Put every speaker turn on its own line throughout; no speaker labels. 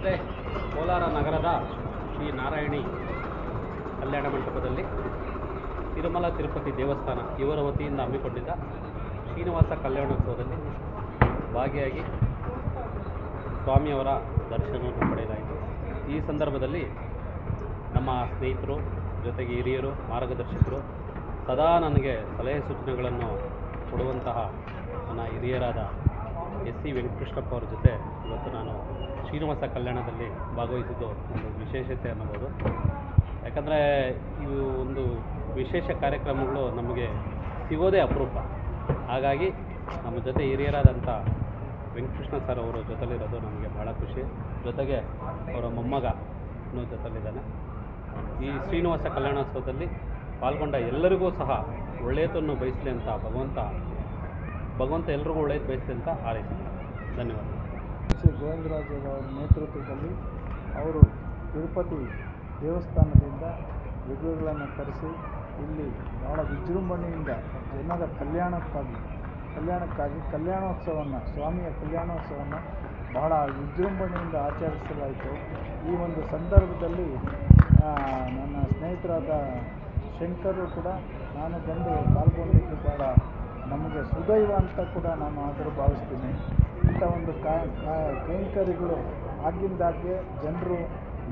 ಮತ್ತು ಕೋಲಾರ ನಗರದ ಶ್ರೀ ನಾರಾಯಣಿ ಕಲ್ಯಾಣ ಮಂಟಪದಲ್ಲಿ ತಿರುಮಲ ತಿರುಪತಿ ದೇವಸ್ಥಾನ ಇವರ ವತಿಯಿಂದ ಹಮ್ಮಿಕೊಂಡಿದ್ದ ಶ್ರೀನಿವಾಸ ಕಲ್ಯಾಣೋತ್ಸವದಲ್ಲಿ ಭಾಗಿಯಾಗಿ ಸ್ವಾಮಿಯವರ ದರ್ಶನವನ್ನು ಪಡೆಯಲಾಯಿತು. ಈ ಸಂದರ್ಭದಲ್ಲಿ ನಮ್ಮ ಸ್ನೇಹಿತರು ಜೊತೆಗೆ ಹಿರಿಯರು ಮಾರ್ಗದರ್ಶಕರು ಸದಾ ನನಗೆ ಸಲಹೆ ಸೂಚನೆಗಳನ್ನು ಕೊಡುವಂತಹ ನನ್ನ ಹಿರಿಯರಾದ ಸಿ ವೆಂಕಟಕೃಷ್ಣಪ್ಪ ಅವರ ಜೊತೆ ಇವತ್ತು ನಾನು ಶ್ರೀನಿವಾಸ ಕಲ್ಯಾಣದಲ್ಲಿ ಭಾಗವಹಿಸಿದ್ದು ಒಂದು ವಿಶೇಷತೆ ಅನ್ನಬಹುದು. ಯಾಕಂದರೆ ಇವು ಒಂದು ವಿಶೇಷ ಕಾರ್ಯಕ್ರಮಗಳು ನಮಗೆ ಸಿಗೋದೇ ಅಪರೂಪ. ಹಾಗಾಗಿ ನಮ್ಮ ಜೊತೆ ಹಿರಿಯರಾದಂಥ ವೆಂಕಟಕೃಷ್ಣ ಸರ್ ಅವರ ಜೊತೆಲಿರೋದು ನಮಗೆ ಭಾಳ ಖುಷಿ. ಜೊತೆಗೆ ಅವರ ಮೊಮ್ಮಗನೂ ಜೊತೆಲಿದ್ದಾನೆ. ಈ ಶ್ರೀನಿವಾಸ ಕಲ್ಯಾಣೋತ್ಸವದಲ್ಲಿ ಪಾಲ್ಗೊಂಡ ಎಲ್ಲರಿಗೂ ಸಹ ಒಳ್ಳೆಯದನ್ನು ಬಯಸಲಿ ಅಂತ ಭಗವಂತ ಎಲ್ರಿಗೂ ಒಳ್ಳೆಯದು ಬಯಸಲಿ ಅಂತ ಹಾರೈಸ್ತೀನಿ. ಧನ್ಯವಾದ.
ಶ್ರೀ ಗೋವಿಂದರಾಜರ ನೇತೃತ್ವದಲ್ಲಿ ಅವರು ತಿರುಪತಿ ದೇವಸ್ಥಾನದಿಂದ ವಿಗ್ರಹಗಳನ್ನು ತರಿಸಿ ಇಲ್ಲಿ ಬಹಳ ವಿಜೃಂಭಣೆಯಿಂದ ಜನರ ಕಲ್ಯಾಣಕ್ಕಾಗಿ ಕಲ್ಯಾಣೋತ್ಸವವನ್ನು ಸ್ವಾಮಿಯ ಕಲ್ಯಾಣೋತ್ಸವವನ್ನು ಬಹಳ ವಿಜೃಂಭಣೆಯಿಂದ ಆಚರಿಸಲಾಯಿತು. ಈ ಒಂದು ಸಂದರ್ಭದಲ್ಲಿ ನನ್ನ ಸ್ನೇಹಿತರಾದ ಶಂಕರು ಕೂಡ ನಾನು ಬಂದು ಪಾಲ್ಗೊಂಡಿದ್ದು ಭಾಳ ನಮಗೆ ಸುದೈವ ಅಂತ ಕೂಡ ನಾನು ಆದರೂ ಭಾವಿಸ್ತೀನಿ. ಇಂಥ ಒಂದು ಕೈಂಕರ್ಯಗಳು ಆಗಿಂದಾಗೆ ಜನರು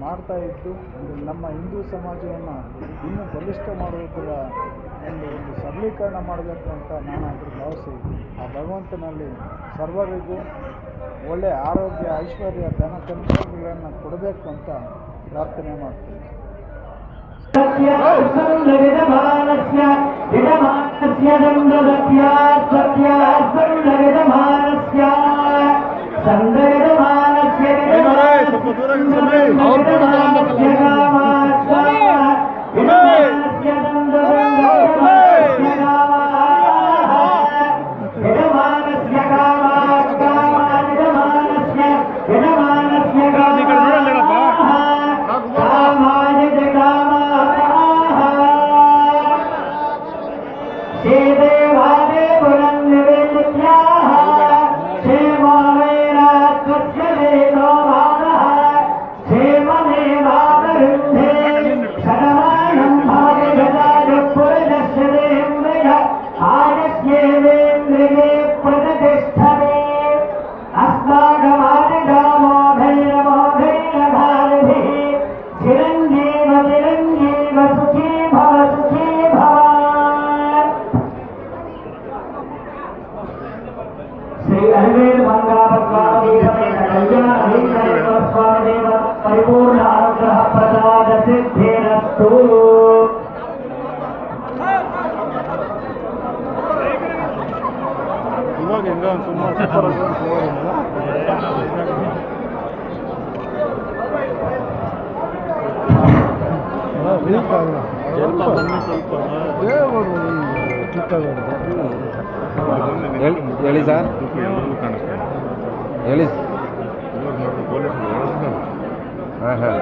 ಮಾಡ್ತಾ ಇದ್ದು ನಮ್ಮ ಹಿಂದೂ ಸಮಾಜವನ್ನು ಇನ್ನೂ ಬಲಿಷ್ಠ ಮಾಡುವುದರ ಒಂದು ಸಬಲೀಕರಣ ಮಾಡಬೇಕು ಅಂತ ನಾನಾದರೂ ಭಾವಿಸಿ ಆ ಭಗವಂತನಲ್ಲಿ ಸರ್ವರಿಗೂ ಒಳ್ಳೆಯ ಆರೋಗ್ಯ ಐಶ್ವರ್ಯ ಧನ ಸಂಪತ್ತುಗಳನ್ನು ಕೊಡಬೇಕು ಅಂತ ಪ್ರಾರ್ಥನೆ ಮಾಡ್ತೀನಿ.
श्री अरविंद स्वामीदेव परिपूर्ण अनुग्रह प्रसाद सिद्धिरस्तु।
ಹೇಳಿ ಸರ್, ಹೇಳಿ. ಹಾಂ ಹಾಂ